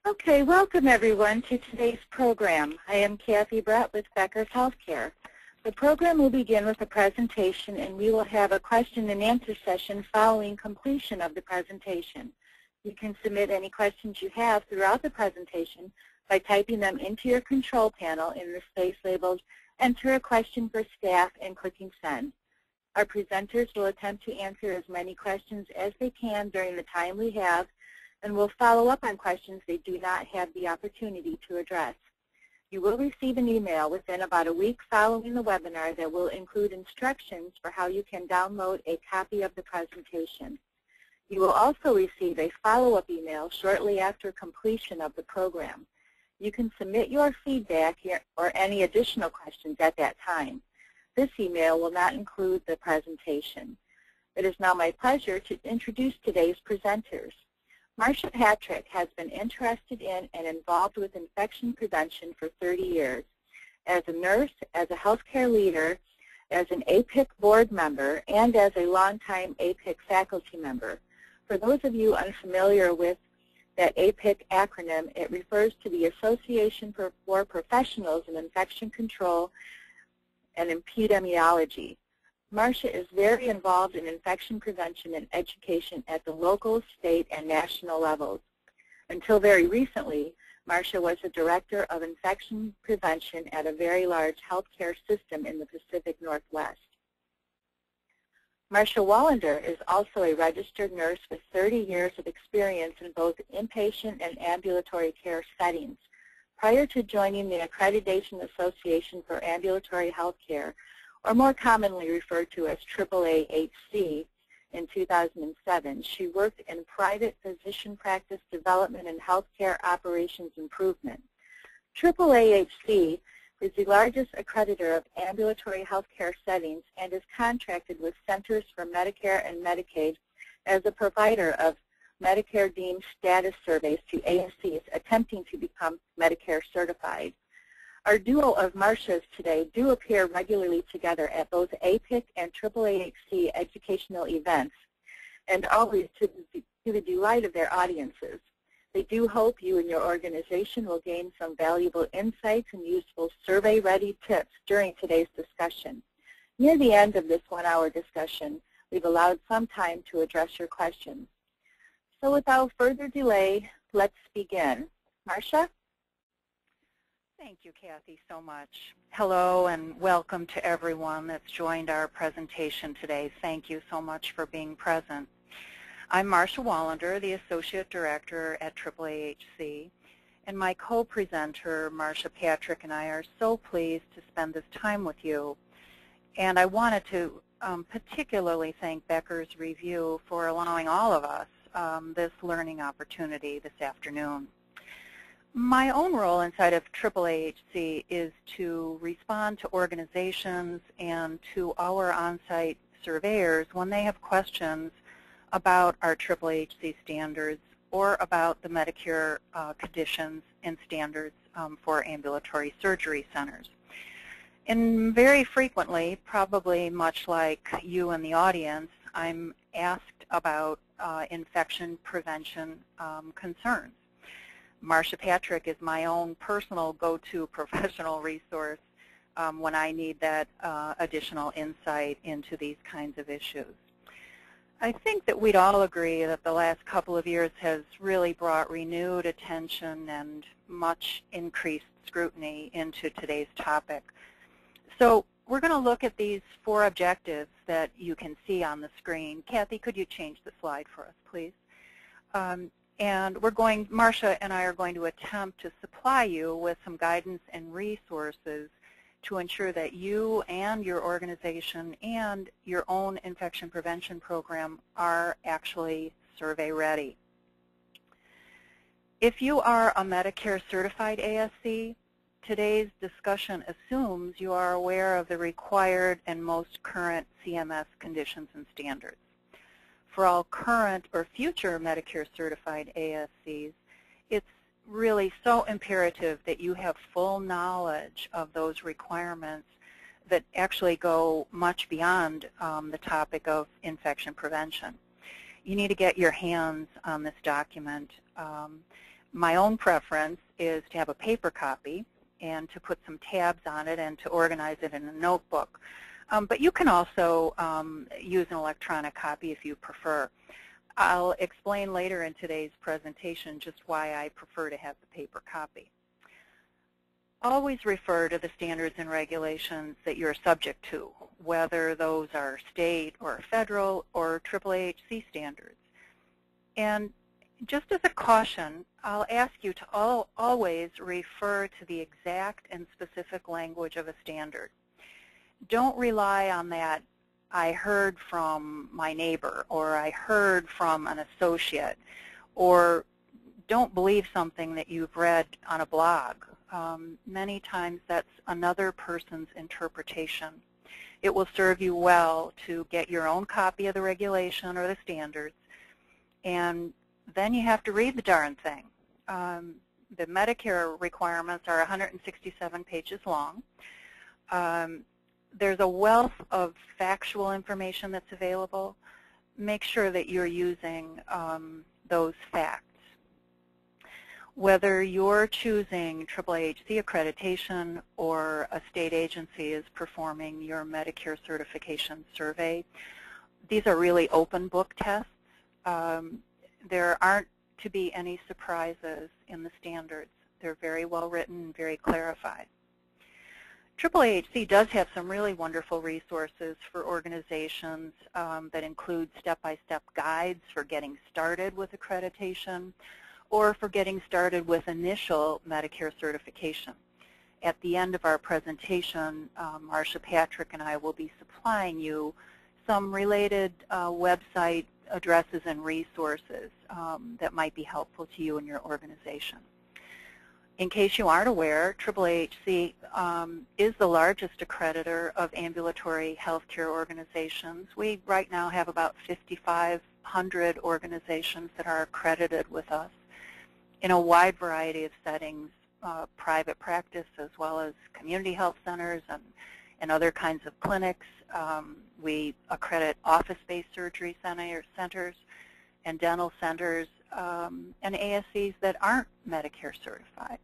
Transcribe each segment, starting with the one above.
Okay, welcome everyone to today's program. I am Kathy Brett with Becker's Healthcare. The program will begin with a presentation and we will have a question and answer session following completion of the presentation. You can submit any questions you have throughout the presentation by typing them into your control panel in the space labeled Enter a Question for Staff and clicking Send. Our presenters will attempt to answer as many questions as they can during the time we have, and will follow up on questions they do not have the opportunity to address. You will receive an email within about a week following the webinar that will include instructions for how you can download a copy of the presentation. You will also receive a follow-up email shortly after completion of the program. You can submit your feedback or any additional questions at that time. This email will not include the presentation. It is now my pleasure to introduce today's presenters. Marcia Patrick has been interested in and involved with infection prevention for 30 years. As a nurse, as a healthcare leader, as an APIC board member, and as a longtime APIC faculty member. For those of you unfamiliar with that APIC acronym, it refers to the Association for Professionals in Infection Control and Epidemiology. Marcia is very involved in infection prevention and education at the local, state, and national levels. Until very recently, Marcia was the Director of Infection Prevention at a very large healthcare system in the Pacific Northwest. Marcia Wallander is also a registered nurse with 30 years of experience in both inpatient and ambulatory care settings. Prior to joining the Accreditation Association for Ambulatory Healthcare, or more commonly referred to as QAPI in 2007, she worked in private physician practice development and healthcare operations improvement. QAPI is the largest accreditor of ambulatory healthcare settings and is contracted with Centers for Medicare and Medicaid as a provider of Medicare deemed status surveys to ASCs attempting to become Medicare certified. Our duo of Marcias today do appear regularly together at both APIC and QAPI educational events, and always to the delight of their audiences. They do hope you and your organization will gain some valuable insights and useful survey-ready tips during today's discussion. Near the end of this one-hour discussion, we've allowed some time to address your questions. So without further delay, let's begin. Marcia? Thank you, Kathy, so much. Hello and welcome to everyone that's joined our presentation today. Thank you so much for being present. I'm Marcia Wallander, the Associate Director at QAPI, and my co-presenter, Marcia Patrick, and I are so pleased to spend this time with you. And I wanted to particularly thank Becker's Review for allowing all of us this learning opportunity this afternoon. My own role inside of QAPI is to respond to organizations and to our on-site surveyors when they have questions about our QAPI standards or about the Medicare conditions and standards for ambulatory surgery centers. And very frequently, probably much like you in the audience, I'm asked about infection prevention concerns. Marcia Patrick is my own personal go-to professional resource when I need that additional insight into these kinds of issues. I think that we'd all agree that the last couple of years has really brought renewed attention and much increased scrutiny into today's topic. So we're going to look at these 4 objectives that you can see on the screen. Kathy, could you change the slide for us, please? And Marcia and I are going to attempt to supply you with some guidance and resources to ensure that you and your organization and your own infection prevention program are actually survey ready. If you are a Medicare certified ASC, today's discussion assumes you are aware of the required and most current CMS conditions and standards. For all current or future Medicare certified ASCs, it's really so imperative that you have full knowledge of those requirements that actually go much beyond the topic of infection prevention. You need to get your hands on this document. My own preference is to have a paper copy and to put some tabs on it and to organize it in a notebook. But you can also use an electronic copy if you prefer. I'll explain later in today's presentation just why I prefer to have the paper copy. Always refer to the standards and regulations that you're subject to, whether those are state or federal or AAAHC standards. And just as a caution, I'll ask you to always refer to the exact and specific language of a standard. Don't rely on that, I heard from my neighbor, or I heard from an associate, or don't believe something that you've read on a blog. Many times that's another person's interpretation. It will serve you well to get your own copy of the regulation or the standards, and then you have to read the darn thing. The Medicare requirements are 167 pages long. There's a wealth of factual information that's available. Make sure that you're using those facts. Whether you're choosing AAAHC accreditation or a state agency is performing your Medicare certification survey, these are really open book tests. There aren't to be any surprises in the standards. They're very well written and very clarified. AAAHC does have some really wonderful resources for organizations that include step-by-step guides for getting started with accreditation or for getting started with initial Medicare certification. At the end of our presentation, Marcia Patrick and I will be supplying you some related website addresses and resources that might be helpful to you and your organization. In case you aren't aware, AAAHC is the largest accreditor of ambulatory healthcare organizations. We right now have about 5,500 organizations that are accredited with us in a wide variety of settings, private practice as well as community health centers and other kinds of clinics. We accredit office-based surgery centers and dental centers and ASCs that aren't Medicare certified.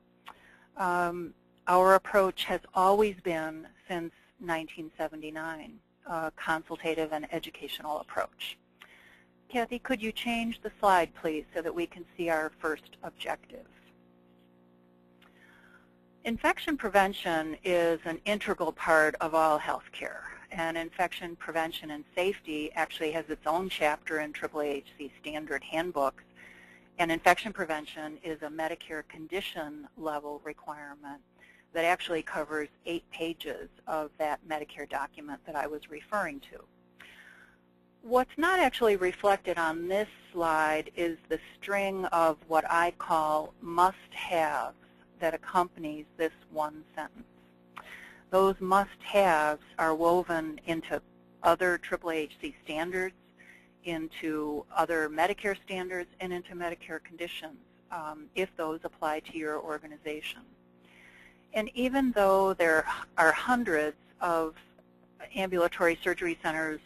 Our approach has always been, since 1979, a consultative and educational approach. Kathy, could you change the slide, please, so that we can see our first objective? Infection prevention is an integral part of all healthcare, and infection prevention and safety actually has its own chapter in AAAHC standard handbooks. And infection prevention is a Medicare condition level requirement that actually covers 8 pages of that Medicare document that I was referring to. What's not actually reflected on this slide is the string of what I call must-haves that accompanies this one sentence. Those must-haves are woven into other AAAHC standards, into other Medicare standards, and into Medicare conditions if those apply to your organization. And even though there are hundreds of ambulatory surgery centers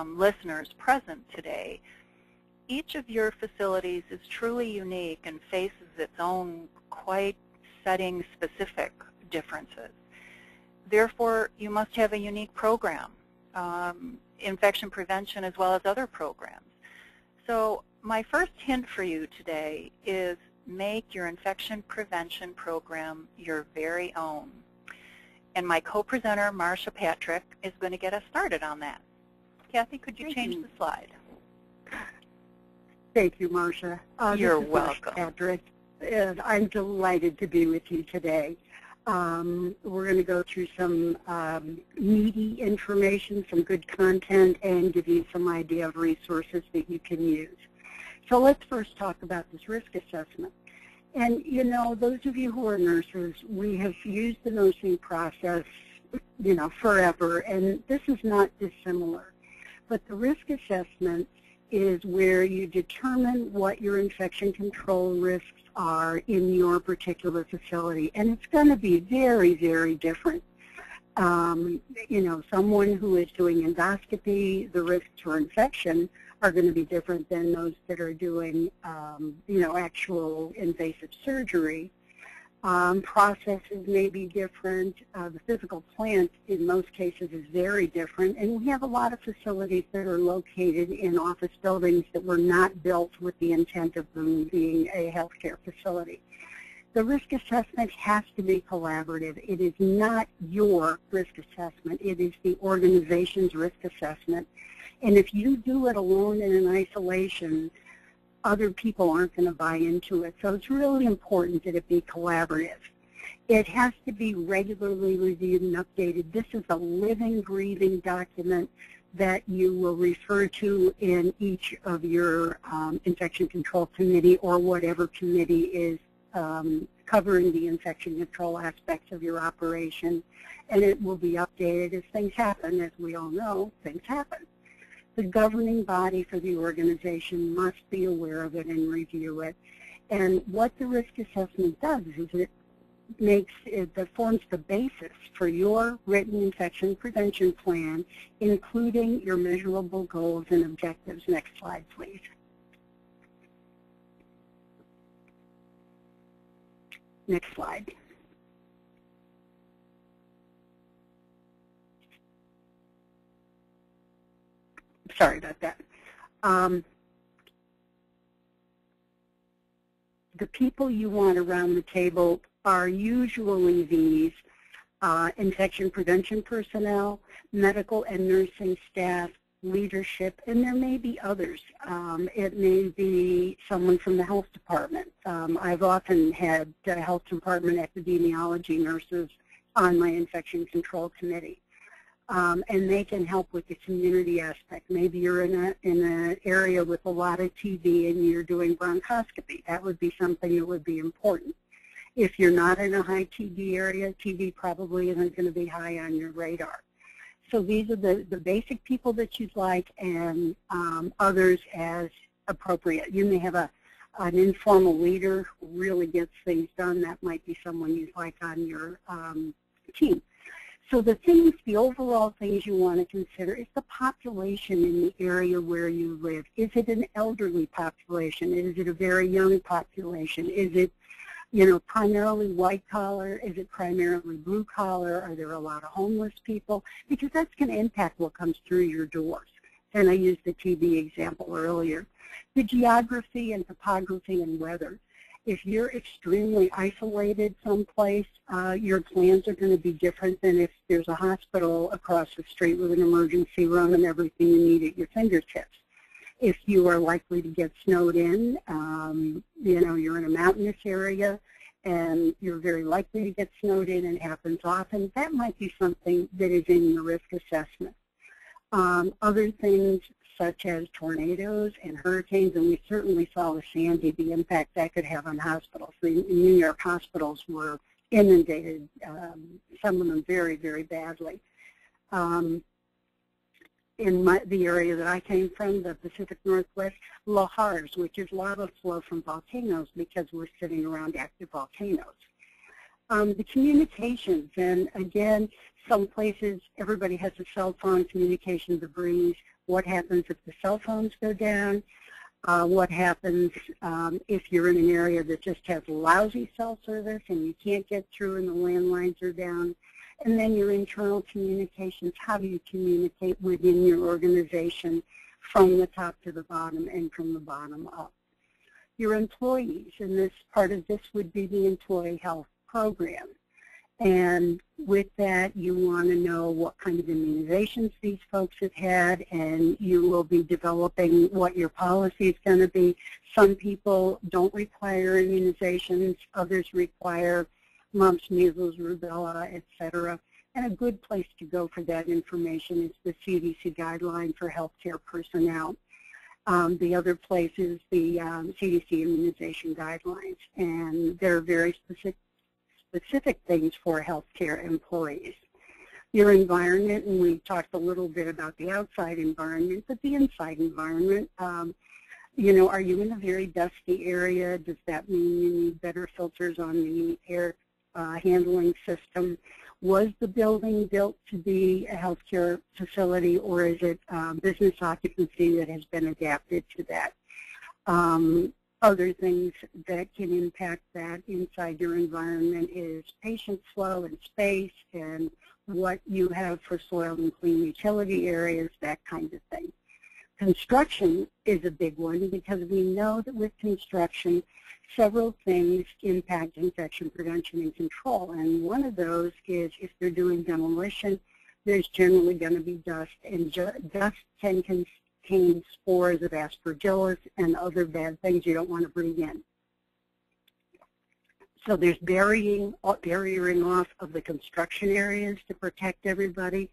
listeners present today, each of your facilities is truly unique and faces its own quite setting-specific differences. Therefore, you must have a unique program, infection prevention as well as other programs. So my first hint for you today is make your infection prevention program your very own. And my co-presenter, Marcia Patrick, is going to get us started on that. Kathy, could you change the slide? Thank you, Marcia. You're this is welcome. Marcia Patrick, and I'm delighted to be with you today. We're going to go through some meaty information, some good content, and give you some idea of resources that you can use. So let's first talk about this risk assessment. And, you know, those of you who are nurses, we have used the nursing process, you know, forever, and this is not dissimilar. But the risk assessment is where you determine what your infection control risks are in your particular facility. And it's going to be very, very different. You know, someone who is doing endoscopy, the risks for infection are going to be different than those that are doing, actual invasive surgery. Processes may be different. The physical plant, in most cases, is very different. And we have a lot of facilities that are located in office buildings that were not built with the intent of them being a healthcare facility. The risk assessment has to be collaborative. It is not your risk assessment. It is the organization's risk assessment. And if you do it alone and in isolation, other people aren't going to buy into it. So it's really important that it be collaborative. It has to be regularly reviewed and updated. This is a living, breathing document that you will refer to in each of your infection control committee or whatever committee is covering the infection control aspects of your operation. And it will be updated as things happen. As we all know, things happen. The governing body for the organization must be aware of it and review it. And what the risk assessment does is it forms the basis for your written infection prevention plan, including your measurable goals and objectives. Next slide, please. Next slide. Sorry about that. The people you want around the table are usually these infection prevention personnel, medical and nursing staff, leadership, and there may be others. It may be someone from the health department. I've often had health department epidemiology nurses on my infection control committee. And they can help with the community aspect. Maybe you're in an area with a lot of TB and you're doing bronchoscopy. That would be something that would be important. If you're not in a high TB area, TB probably isn't going to be high on your radar. So these are the basic people that you'd like, and others as appropriate. You may have an informal leader who really gets things done. That might be someone you'd like on your team. So the overall things you want to consider is the population in the area where you live. Is it an elderly population? Is it a very young population? Is it, primarily white collar? Is it primarily blue collar? Are there a lot of homeless people? Because that's going to impact what comes through your doors. And I used the TB example earlier. The geography and topography and weather. If you're extremely isolated someplace, your plans are going to be different than if there's a hospital across the street with an emergency room and everything you need at your fingertips. If you are likely to get snowed in, you're in a mountainous area and you're very likely to get snowed in and it happens often, that might be something that is in your risk assessment. Other things such as tornadoes and hurricanes, and we certainly saw with Sandy the impact that could have on hospitals. The New York hospitals were inundated, some of them very, very badly. In the area that I came from, the Pacific Northwest, lahars, which is lava flow from volcanoes because we're sitting around active volcanoes. The communications, and again, some places everybody has a cell phone, communication debris. What happens if the cell phones go down? What happens if you're in an area that just has lousy cell service and you can't get through and the landlines are down? And then your internal communications, how do you communicate within your organization from the top to the bottom and from the bottom up? Your employees, and this part of this would be the employee health program. And with that, you want to know what kind of immunizations these folks have had, and you will be developing what your policy is going to be. Some people don't require immunizations, others require mumps, measles, rubella, etc. And a good place to go for that information is the CDC guideline for healthcare personnel. The other place is the CDC immunization guidelines, and they're very specific things for healthcare employees. Your environment, and we talked a little bit about the outside environment, but the inside environment, are you in a very dusty area? Does that mean you need better filters on the air handling system. Was the building built to be a healthcare facility, or is it business occupancy that has been adapted to that? Other things that can impact that inside your environment is patient flow and space, and what you have for soil and clean utility areas, that kind of thing. Construction is a big one because we know that with construction, several things impact infection prevention and control. And one of those is if they're doing demolition, there's generally going to be dust, and dust can contain spores of aspergillus and other bad things you don't want to breathe in. So there's barriering off of the construction areas to protect everybody,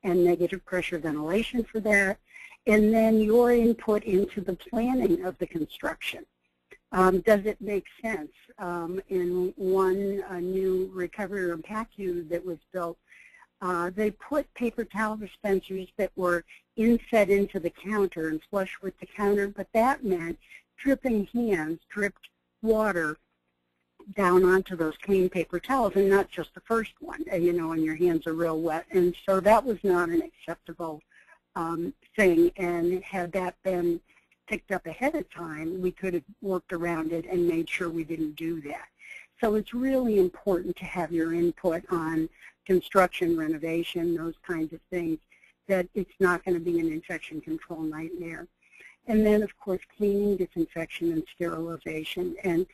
and negative pressure ventilation for that. And then your input into the planning of the construction. Does it make sense? In one new recovery room PACU that was built, they put paper towel dispensers that were inset into the counter and flush with the counter, but that meant dripping hands, dripped water down onto those clean paper towels, and not just the first one, you know, and your hands are real wet. And so that was not an acceptable thing, and had that been picked up ahead of time, we could have worked around it and made sure we didn't do that. So it's really important to have your input on construction, renovation, those kinds of things, that it's not going to be an infection control nightmare. And then, of course, cleaning, disinfection, and sterilization. And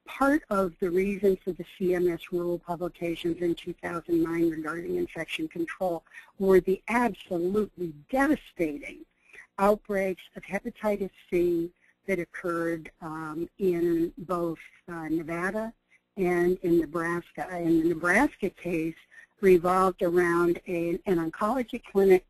part of the reason for the CMS rule publications in 2009 regarding infection control were the absolutely devastating outbreaks of hepatitis C that occurred in both Nevada and in Nebraska. And the Nebraska case revolved around an oncology clinic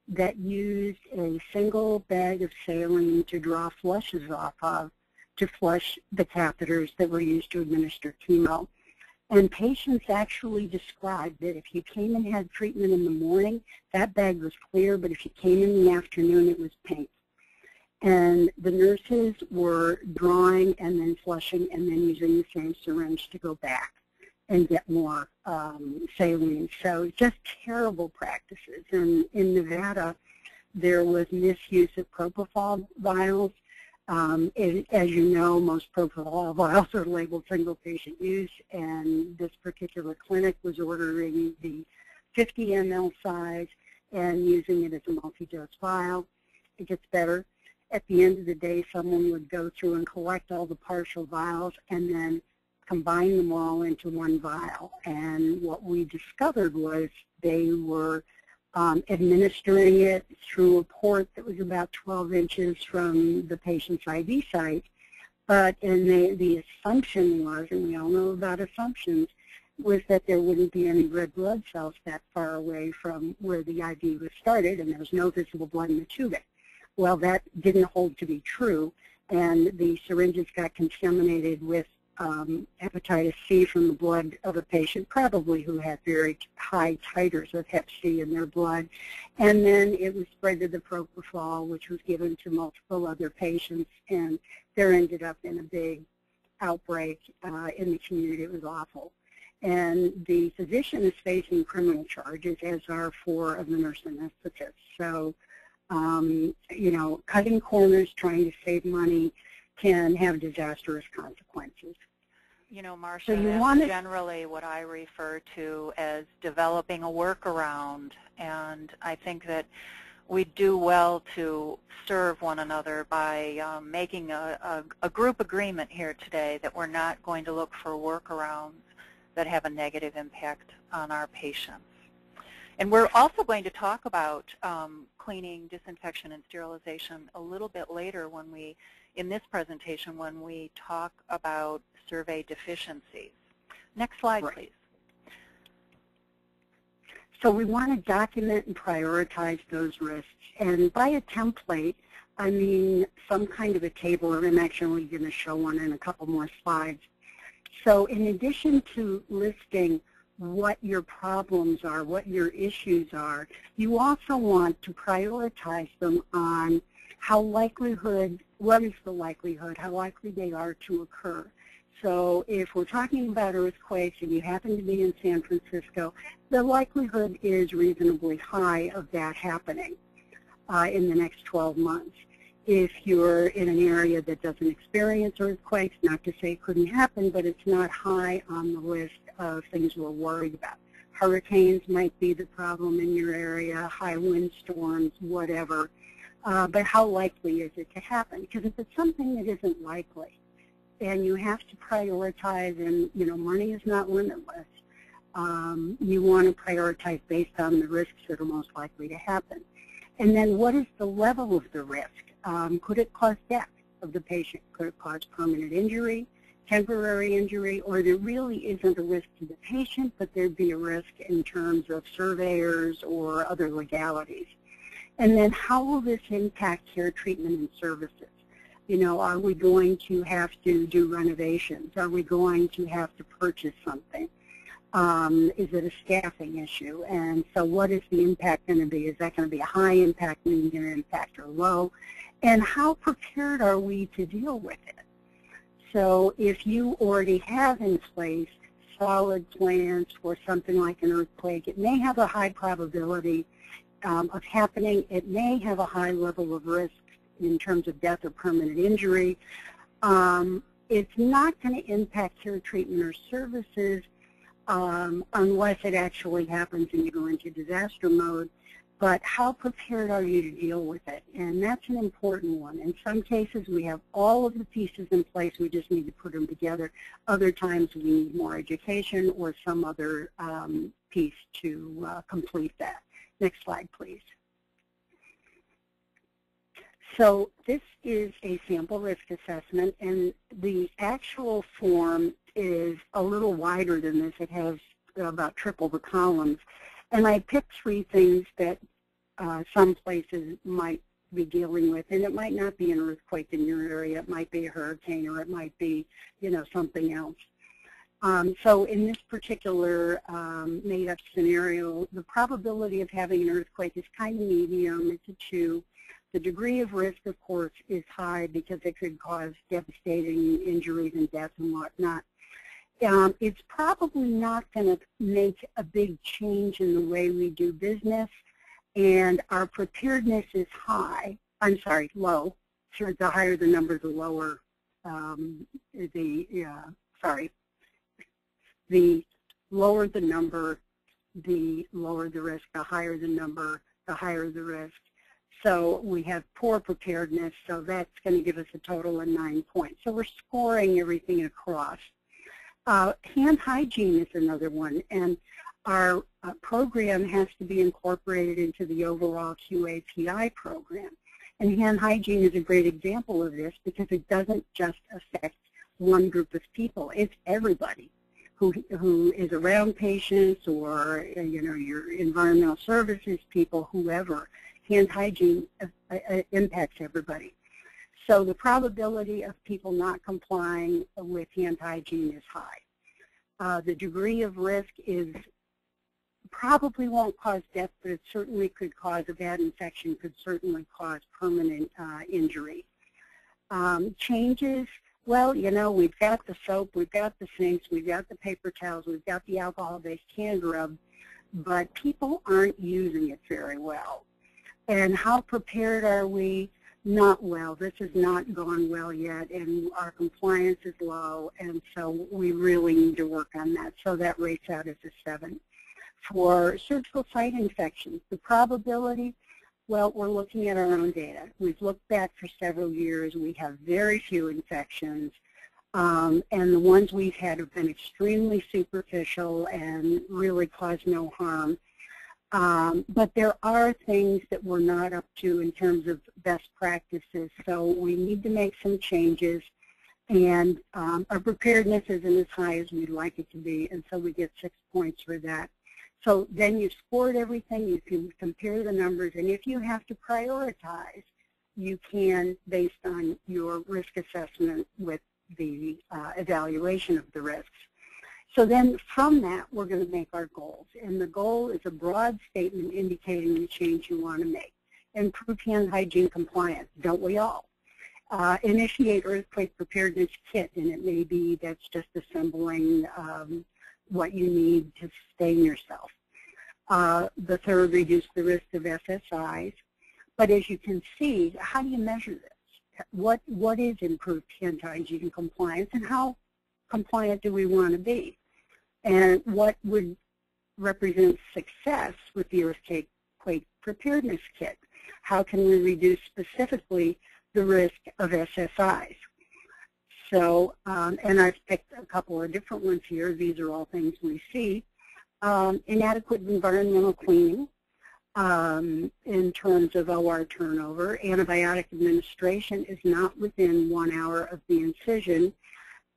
that used a single bag of saline to draw flushes off of, to flush the catheters that were used to administer chemo. And patients actually described that if you came and had treatment in the morning, that bag was clear, but if you came in the afternoon, it was pink. And the nurses were drawing and then flushing and then using the same syringe to go back and get more saline. So just terrible practices. And in Nevada, there was misuse of propofol vials. As you know, most propofol vials are labeled single patient use, and this particular clinic was ordering the 50 ml size and using it as a multi-dose vial. It gets better. At the end of the day, someone would go through and collect all the partial vials and then combine them all into one vial. And what we discovered was they were administering it through a port that was about 12 inches from the patient's IV site. And the assumption was, and we all know about assumptions, was that there wouldn't be any red blood cells that far away from where the IV was started, and there was no visible blood in the tubing. Well, that didn't hold to be true, and the syringes got contaminated with hepatitis C from the blood of a patient, probably who had very high titers of hep C in their blood. And then it was spread to the propofol, which was given to multiple other patients, and there ended up in a big outbreak in the community. It was awful. And the physician is facing criminal charges, as are 4 of the nurse anesthetists. So, you know, cutting corners, trying to save money can have disastrous consequences. You know, Marcia, so that's generally what I refer to as developing a workaround, and I think that we do well to serve one another by making a group agreement here today that we're not going to look for workarounds that have a negative impact on our patients. And we're also going to talk about cleaning, disinfection, and sterilization a little bit later when we, in this presentation, when we talk about survey deficiencies. Next slide, please. So we want to document and prioritize those risks. And by a template, I mean some kind of a table, and I'm actually going to show one in a couple more slides. So in addition to listing what your problems are, what your issues are, you also want to prioritize them on what is the likelihood, how likely they are to occur. So if we're talking about earthquakes and you happen to be in San Francisco, the likelihood is reasonably high of that happening in the next 12 months. If you're in an area that doesn't experience earthquakes, not to say it couldn't happen, but it's not high on the list of things we're worried about. Hurricanes might be the problem in your area, high windstorms, whatever. But how likely is it to happen? Because if it's something that isn't likely, and you have to prioritize, and money is not limitless, you want to prioritize based on the risks that are most likely to happen. And then what is the level of the risk? Could it cause death of the patient? Could it cause permanent injury, temporary injury, or there really isn't a risk to the patient, but there'd be a risk in terms of surveyors or other legalities? And then how will this impact care, treatment, and services? Are we going to have to do renovations? Are we going to have to purchase something? Is it a staffing issue? And so what is the impact going to be? Is that going to be a high impact, medium impact, or low? And how prepared are we to deal with it? So if you already have in place solid plans for something like an earthquake, it may have a high probability of happening. It may have a high level of risk in terms of death or permanent injury. It's not going to impact care, treatment, or services unless it actually happens and you go into disaster mode. But how prepared are you to deal with it? And that's an important one. In some cases, we have all of the pieces in place. We just need to put them together. Other times, we need more education or some other piece to complete that. Next slide, please. So this is a sample risk assessment, and the actual form is a little wider than this. It has about triple the columns. And I picked 3 things that some places might be dealing with, and it might not be an earthquake in your area. It might be a hurricane, or it might be, something else. So in this particular made-up scenario, the probability of having an earthquake is kind of medium. It's a 2. The degree of risk, of course, is high because it could cause devastating injuries and death and whatnot. It's probably not going to make a big change in the way we do business, and our preparedness is low. Sure, the higher the number, the lower the lower the number, the lower the risk. The higher the number, the higher the risk. So we have poor preparedness, so that's going to give us a total of 9 points. So we're scoring everything across. Hand hygiene is another one, and our program has to be incorporated into the overall QAPI program. And hand hygiene is a great example of this because it doesn't just affect one group of people. It's everybody who is around patients or, your environmental services people, whoever. Hand hygiene impacts everybody. So the probability of people not complying with hand hygiene is high. The degree of risk is probably won't cause death, but it certainly could cause a bad infection, could certainly cause permanent injury. Changes, well, we've got the soap, we've got the sinks, we've got the paper towels, we've got the alcohol-based hand rub, but people aren't using it very well. And how prepared are we? Not well. This has not gone well yet, and our compliance is low, and so we really need to work on that. So that rates out as a 7. For surgical site infections, the probability, well, we're looking at our own data. We've looked back for several years. We have very few infections, and the ones we've had have been extremely superficial and really caused no harm. But there are things that we're not up to in terms of best practices, so we need to make some changes, and our preparedness isn't as high as we'd like it to be, and so we get 6 points for that. So then you've scored everything, you can compare the numbers, and if you have to prioritize, you can based on your risk assessment with the evaluation of the risks. So then from that, we're going to make our goals. And the goal is a broad statement indicating the change you want to make. Improve hand hygiene compliance, don't we all? Initiate earthquake preparedness kit, and it may be that's just assembling what you need to sustain yourself. The third, reduce the risk of SSIs. But as you can see, how do you measure this? What is improved hand hygiene compliance, and how compliant do we want to be? And what would represent success with the earthquake preparedness kit? How can we reduce specifically the risk of SSIs? So, and I've picked a couple of different ones here. These are all things we see. Inadequate environmental cleaning in terms of OR turnover. Antibiotic administration is not within 1 hour of the incision.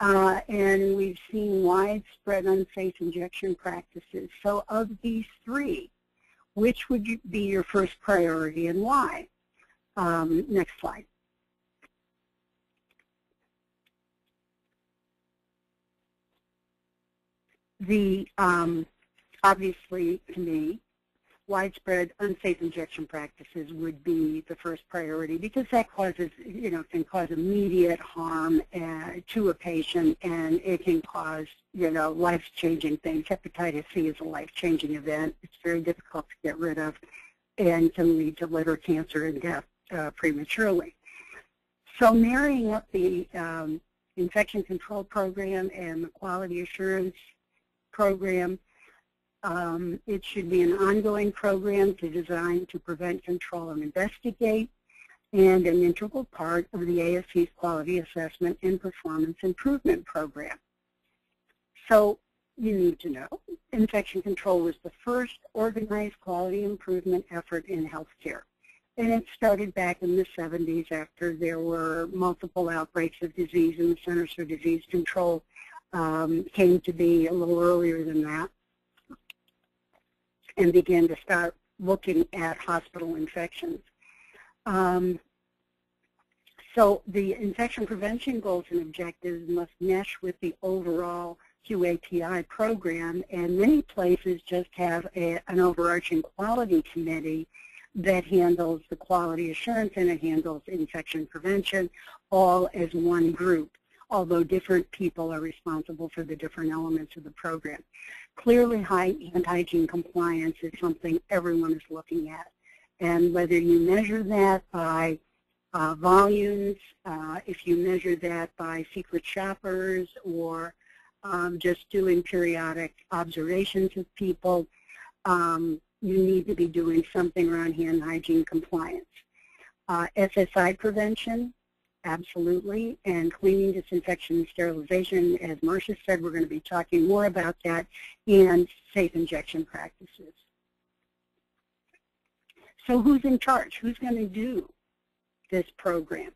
And we've seen widespread unsafe injection practices. So of these three, which would be your first priority and why? Next slide. The obviously, to me, widespread unsafe injection practices would be the first priority, because that causes, can cause immediate harm to a patient, and it can cause, life-changing things. Hepatitis C is a life-changing event. It's very difficult to get rid of and can lead to liver cancer and death prematurely. So marrying up the infection control program and the quality assurance program, it should be an ongoing program designed to prevent, control, and investigate, and an integral part of the ASC's quality assessment and performance improvement program. So you need to know, infection control was the first organized quality improvement effort in healthcare. And it started back in the 70s after there were multiple outbreaks of disease, and the Centers for Disease Control came to be a little earlier than that, and began to start looking at hospital infections. So the infection prevention goals and objectives must mesh with the overall QAPI program, and many places just have an overarching quality committee that handles the quality assurance, and it handles infection prevention, all as one group, although different people are responsible for the different elements of the program. Clearly, hand hygiene compliance is something everyone is looking at. And whether you measure that by volumes, if you measure that by secret shoppers, or just doing periodic observations of people, you need to be doing something around hand hygiene compliance. SSI prevention, absolutely, and cleaning, disinfection, and sterilization. As Marcia said, we're going to be talking more about that, and safe injection practices. So who's in charge? Who's going to do this program?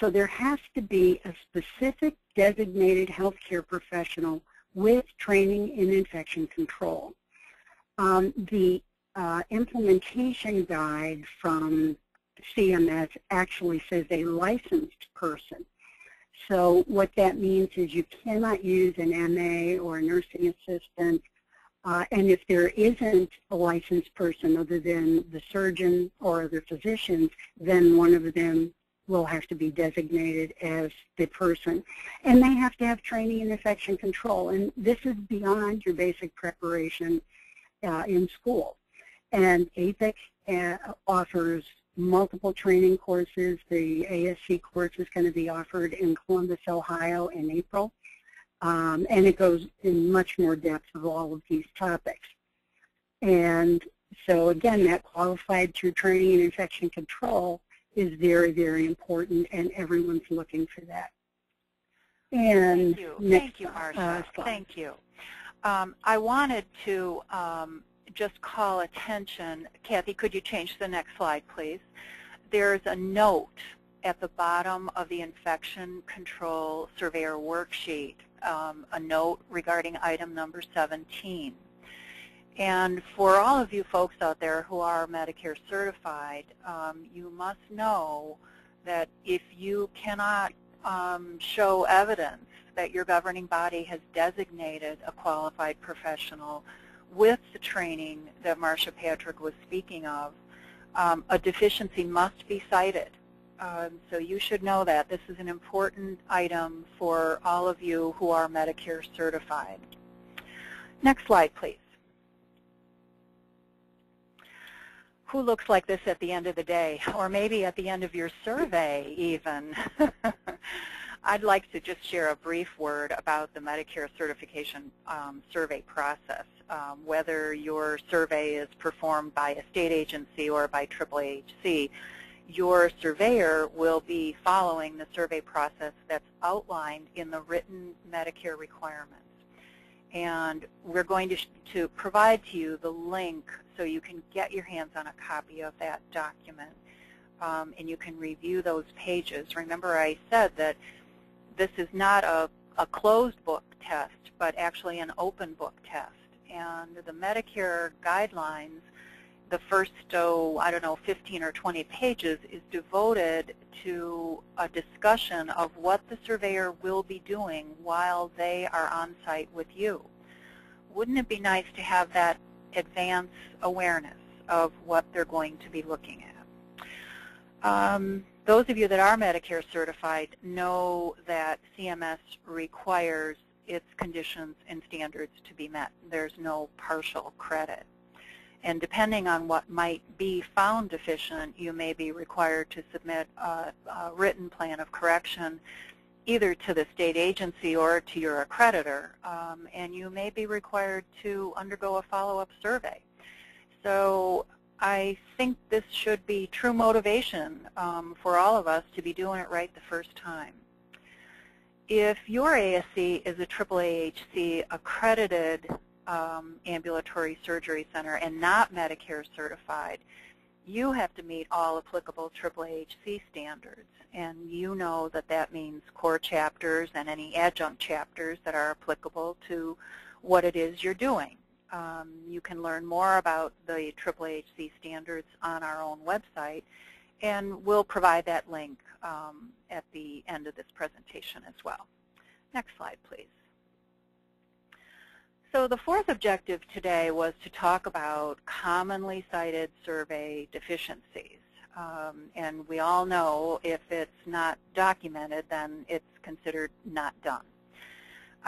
So there has to be a specific designated healthcare professional with training in infection control. The implementation guide from CMS actually says a licensed person. So what that means is you cannot use an MA or a nursing assistant, and if there isn't a licensed person other than the surgeon or other physicians, then one of them will have to be designated as the person. And they have to have training in infection control, and this is beyond your basic preparation in school. And APIC offers multiple training courses. The ASC course is going to be offered in Columbus, Ohio in April. And it goes in much more depth of all of these topics. And so again, that qualified through training in infection control is very, very important, and everyone's looking for that. And thank you, Marcia. Thank you. I wanted to just call attention. Kathy, could you change the next slide, please? There's a note at the bottom of the infection control surveyor worksheet, a note regarding item number 17. And for all of you folks out there who are Medicare certified, you must know that if you cannot show evidence that your governing body has designated a qualified professional with the training that Marcia Patrick was speaking of, a deficiency must be cited. So you should know that. This is an important item for all of you who are Medicare certified. Next slide, please. Who looks like this at the end of the day, or maybe at the end of your survey even? I'd like to just share a brief word about the Medicare certification survey process. Whether your survey is performed by a state agency or by AAAHC, your surveyor will be following the survey process that's outlined in the written Medicare requirements. And we're going to provide to you the link so you can get your hands on a copy of that document, and you can review those pages. Remember, I said that this is not a closed book test, but actually an open book test. And the Medicare guidelines, the first, I don't know, 15 or 20 pages is devoted to a discussion of what the surveyor will be doing while they are on site with you. Wouldn't it be nice to have that advance awareness of what they're going to be looking at? Those of you that are Medicare certified know that CMS requires its conditions and standards to be met. There's no partial credit. And depending on what might be found deficient, you may be required to submit a written plan of correction either to the state agency or to your accreditor, and you may be required to undergo a follow-up survey. So I think this should be true motivation for all of us to be doing it right the first time. If your ASC is a AAAHC accredited ambulatory surgery center and not Medicare certified, you have to meet all applicable AAAHC standards. And you know that that means core chapters and any adjunct chapters that are applicable to what it is you're doing. You can learn more about the AAAHC standards on our own website, and we'll provide that link at the end of this presentation as well. Next slide, please. So the fourth objective today was to talk about commonly cited survey deficiencies. And we all know if it's not documented, then it's considered not done.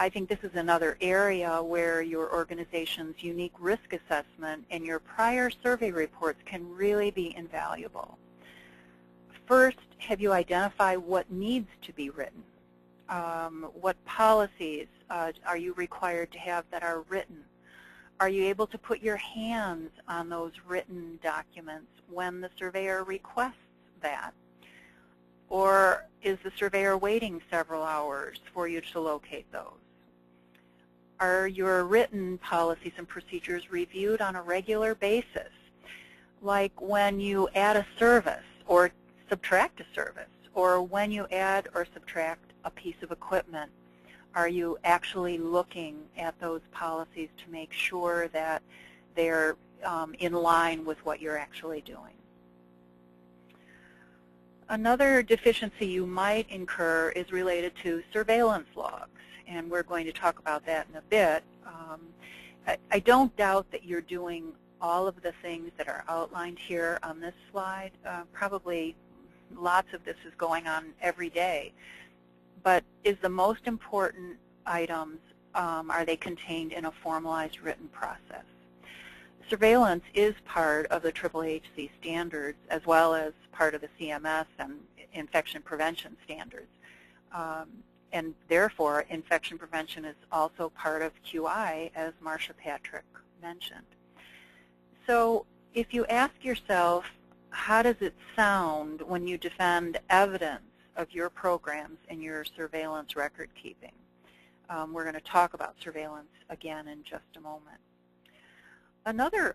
I think this is another area where your organization's unique risk assessment and your prior survey reports can really be invaluable. First, have you identified what needs to be written? What policies are you required to have that are written? Are you able to put your hands on those written documents when the surveyor requests that? Or is the surveyor waiting several hours for you to locate those? Are your written policies and procedures reviewed on a regular basis? Like when you add a service or subtract a service, or when you add or subtract a piece of equipment, are you actually looking at those policies to make sure that they're in line with what you're actually doing? Another deficiency you might incur is related to surveillance logs, and we're going to talk about that in a bit. I don't doubt that you're doing all of the things that are outlined here on this slide. Probably lots of this is going on every day. But is the most important items, are they contained in a formalized written process? Surveillance is part of the AAAHC standards as well as part of the CMS and infection prevention standards. And therefore, infection prevention is also part of QI, as Marcia Patrick mentioned. So if you ask yourself, how does it sound when you defend evidence of your programs and your surveillance record keeping? We're going to talk about surveillance again in just a moment. Another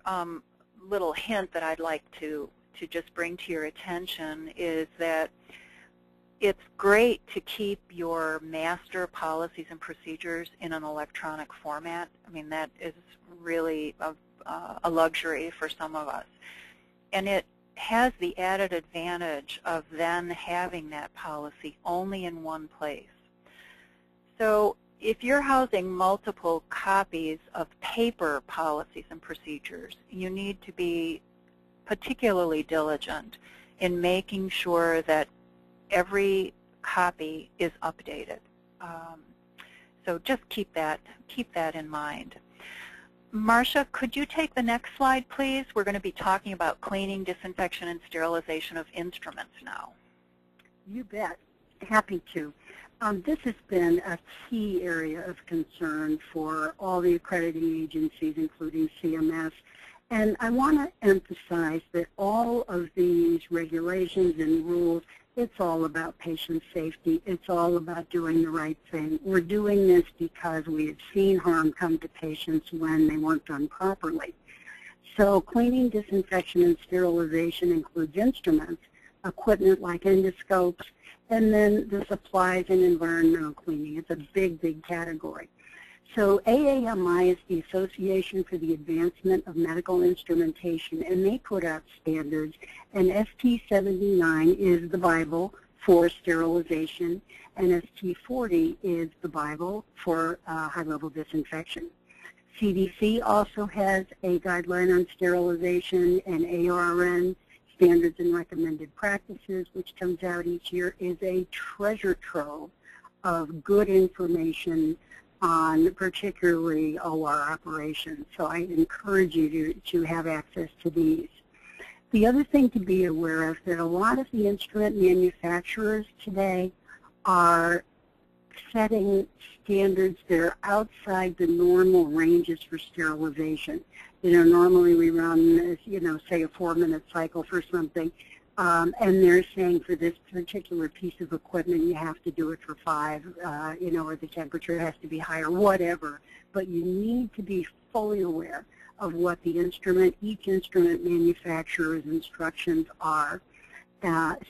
little hint that I'd like to just bring to your attention is that it's great to keep your master policies and procedures in an electronic format. I mean, that is really a luxury for some of us. And it has the added advantage of then having that policy only in one place. So if you're housing multiple copies of paper policies and procedures, you need to be particularly diligent in making sure that every copy is updated. So just keep that in mind. Marcia, could you take the next slide, please? We're going to be talking about cleaning, disinfection, and sterilization of instruments now. You bet. Happy to. This has been a key area of concern for all the accrediting agencies, including CMS. And I want to emphasize that all of these regulations and rules, it's all about patient safety. It's all about doing the right thing. We're doing this because we have seen harm come to patients when they weren't done properly. So cleaning, disinfection, and sterilization includes instruments, equipment like endoscopes, and then the supplies and environmental cleaning. It's a big, big category. So AAMI is the Association for the Advancement of Medical Instrumentation, and they put out standards, and ST79 is the Bible for sterilization, and ST40 is the Bible for high-level disinfection. CDC also has a guideline on sterilization, and ARN, Standards and Recommended Practices, which comes out each year, is a treasure trove of good information on particularly OR operations. So I encourage you to have access to these. The other thing to be aware of is that a lot of the instrument manufacturers today are setting standards that are outside the normal ranges for sterilization. Normally we run, say a 4-minute cycle for something, and they're saying for this particular piece of equipment you have to do it for 5, or the temperature has to be higher, whatever. But you need to be fully aware of what the each instrument manufacturer's instructions are,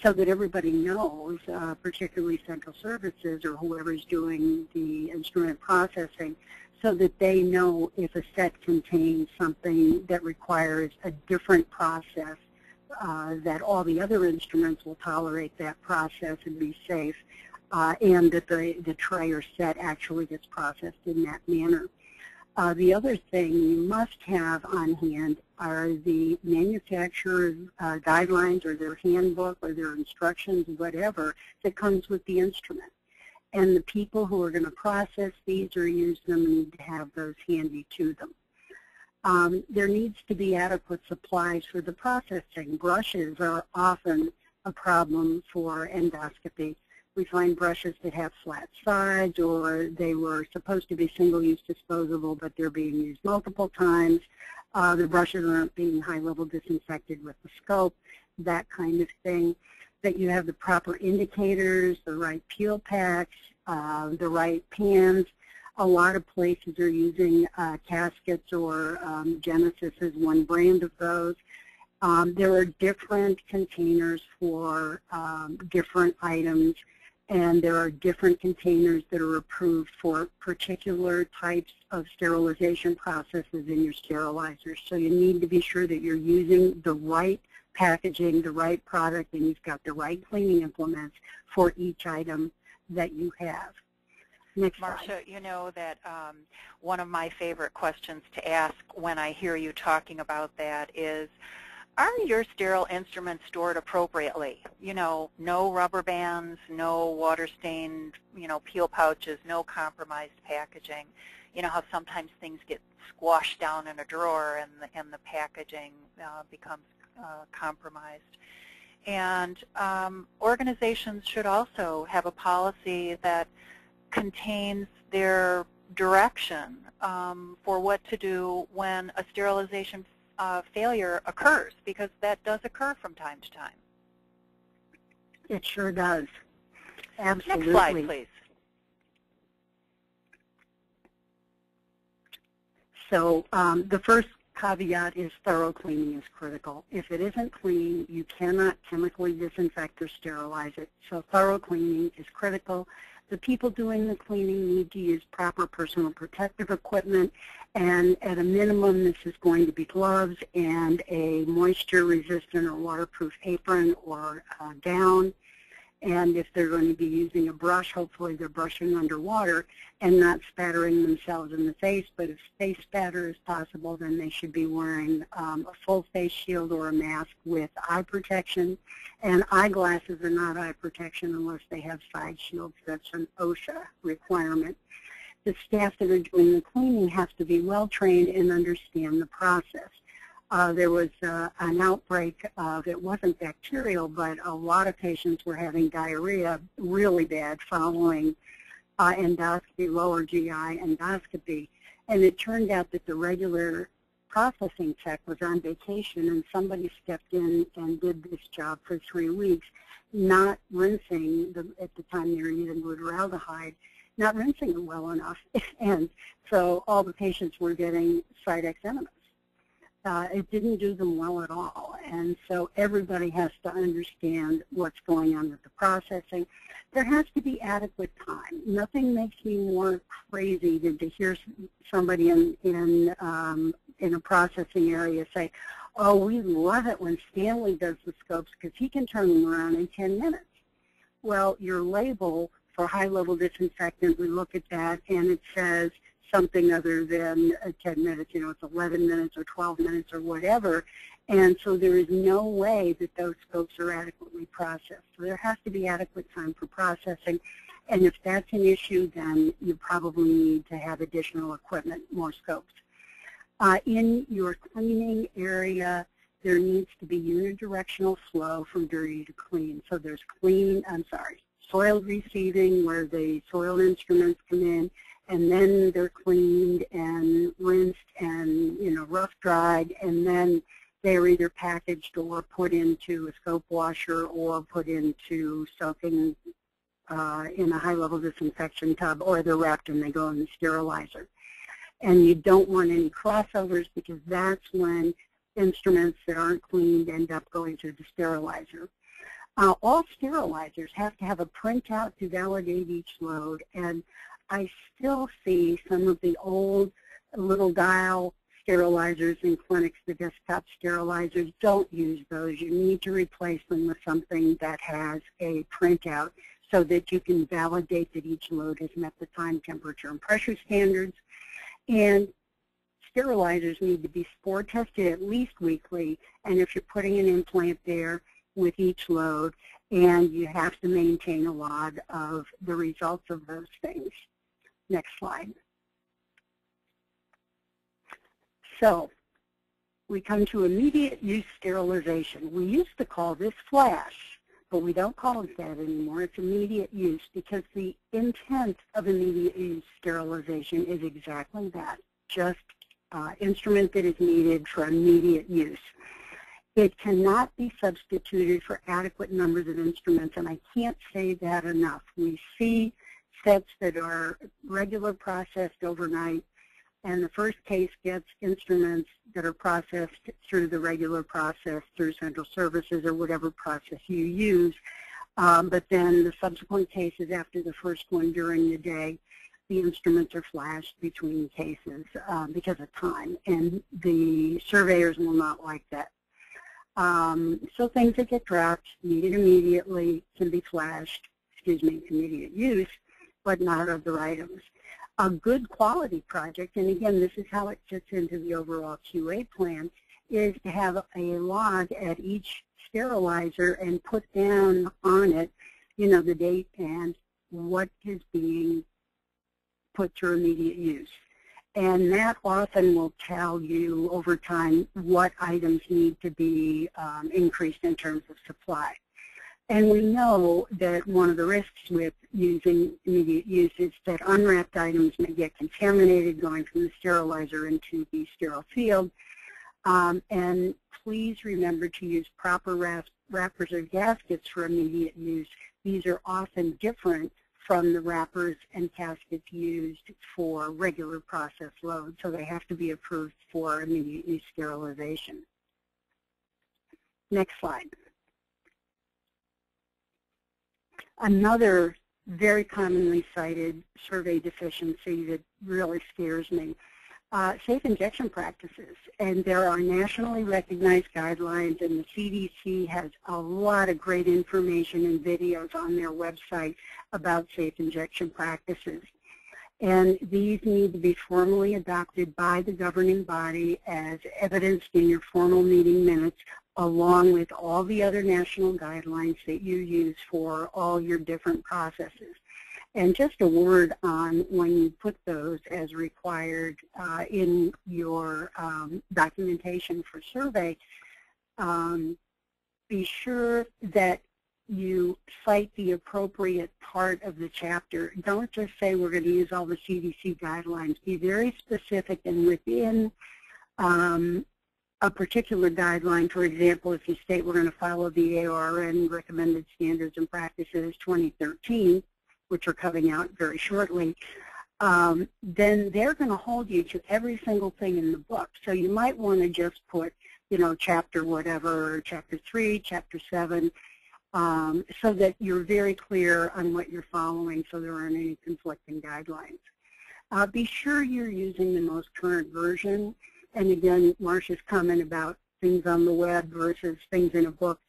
so that everybody knows, particularly central services or whoever's doing the instrument processing, so that they know if a set contains something that requires a different process, that all the other instruments will tolerate that process and be safe, and that the tray or set actually gets processed in that manner. The other thing you must have on hand are the manufacturer's guidelines or their handbook or their instructions, whatever, that comes with the instrument. And the people who are going to process these or use them need to have those handy to them. There needs to be adequate supplies for the processing. Brushes are often a problem for endoscopy. We find brushes that have flat sides, or they were supposed to be single-use disposable, but they're being used multiple times. The brushes aren't being high-level disinfected with the scope, that kind of thing. That you have the proper indicators, the right peel packs, the right pans. A lot of places are using caskets, or Genesis is one brand of those. There are different containers for different items, and there are different containers that are approved for particular types of sterilization processes in your sterilizers. So you need to be sure that you're using the right packaging, the right product, and you've got the right cleaning implements for each item that you have. Next slide. Marcia, you know that one of my favorite questions to ask when I hear you talking about that is, are your sterile instruments stored appropriately? No rubber bands, no water-stained, peel pouches, no compromised packaging. How sometimes things get squashed down in a drawer and the packaging becomes compromised. And organizations should also have a policy that contains their direction for what to do when a sterilization failure occurs, because that does occur from time to time. It sure does. Absolutely. Next slide, please. So the first caveat is thorough cleaning is critical. If it isn't clean, you cannot chemically disinfect or sterilize it. So thorough cleaning is critical. The people doing the cleaning need to use proper personal protective equipment, and at a minimum this is going to be gloves and a moisture-resistant or waterproof apron or gown. And if they're going to be using a brush, hopefully they're brushing underwater and not spattering themselves in the face. But if face spatter is possible, then they should be wearing a full face shield or a mask with eye protection. And eyeglasses are not eye protection unless they have side shields. That's an OSHA requirement. The staff that are doing the cleaning have to be well trained and understand the process. There was an outbreak of, it wasn't bacterial, but a lot of patients were having diarrhea really bad following endoscopy, lower GI endoscopy. And it turned out that the regular processing tech was on vacation, and somebody stepped in and did this job for 3 weeks, not rinsing, at the time they were using glutaraldehyde, not rinsing them well enough. And so all the patients were getting side eczemas. It didn't do them well at all, and so everybody has to understand what's going on with the processing. There has to be adequate time. Nothing makes me more crazy than to hear somebody in a processing area say, "Oh, we love it when Stanley does the scopes because he can turn them around in 10 minutes." Well, your label for high-level disinfectant, we look at that, and it says something other than 10 minutes, it's 11 minutes or 12 minutes or whatever, and so there is no way that those scopes are adequately processed. So there has to be adequate time for processing, and if that's an issue, then you probably need to have additional equipment, more scopes. In your cleaning area, there needs to be unidirectional flow from dirty to clean. So there's soiled receiving where the soiled instruments come in, and then they're cleaned and rinsed and rough dried, and then they're either packaged or put into a scope washer or put into soaking in a high-level disinfection tub, or they're wrapped and they go in the sterilizer. And you don't want any crossovers because that's when instruments that aren't cleaned end up going to the sterilizer. All sterilizers have to have a printout to validate each load, and I still see some of the old little dial sterilizers in clinics, the desktop sterilizers. Don't use those. You need to replace them with something that has a printout so that you can validate that each load has met the time, temperature, and pressure standards. And sterilizers need to be spore tested at least weekly, and if you're putting an implant there, with each load, and you have to maintain a log of the results of those things. Next slide. So we come to immediate use sterilization. We used to call this flash, but we don't call it that anymore. It's immediate use because the intent of immediate use sterilization is exactly that, just instrument that is needed for immediate use. It cannot be substituted for adequate numbers of instruments, and I can't say that enough. We see sets that are regular processed overnight, and the first case gets instruments that are processed through the regular process, through central services or whatever process you use. But then the subsequent cases after the first one during the day, the instruments are flashed between cases because of time, and the surveyors will not like that. So things that get dropped, needed immediately, can be flashed, immediate use, but not other items. A good quality project, and again, this is how it fits into the overall QA plan, is to have a log at each sterilizer and put down on it, the date and what is being put to immediate use. And that often will tell you over time what items need to be increased in terms of supply. And we know that one of the risks with using immediate use is that unwrapped items may get contaminated going from the sterilizer into the sterile field. And please remember to use proper wrappers or gaskets for immediate use. These are often different from the wrappers and caskets used for regular process loads, so they have to be approved for immediate use sterilization. Next slide. Another very commonly cited survey deficiency that really scares me safe injection practices. And there are nationally recognized guidelines, and the CDC has a lot of great information and videos on their website about safe injection practices. And these need to be formally adopted by the governing body as evidenced in your formal meeting minutes, along with all the other national guidelines that you use for all your different processes. And just a word on when you put those as required in your documentation for survey, be sure that you cite the appropriate part of the chapter. Don't just say we're going to use all the CDC guidelines. Be very specific, and within a particular guideline, for example, if you state we're going to follow the AORN Recommended Standards and Practices 2013, which are coming out very shortly, then they're going to hold you to every single thing in the book. So you might want to just put, you know, chapter whatever, chapter 3, chapter 7, so that you're very clear on what you're following so there aren't any conflicting guidelines. Be sure you're using the most current version. And again, Marcia's comment about things on the web versus things in a book.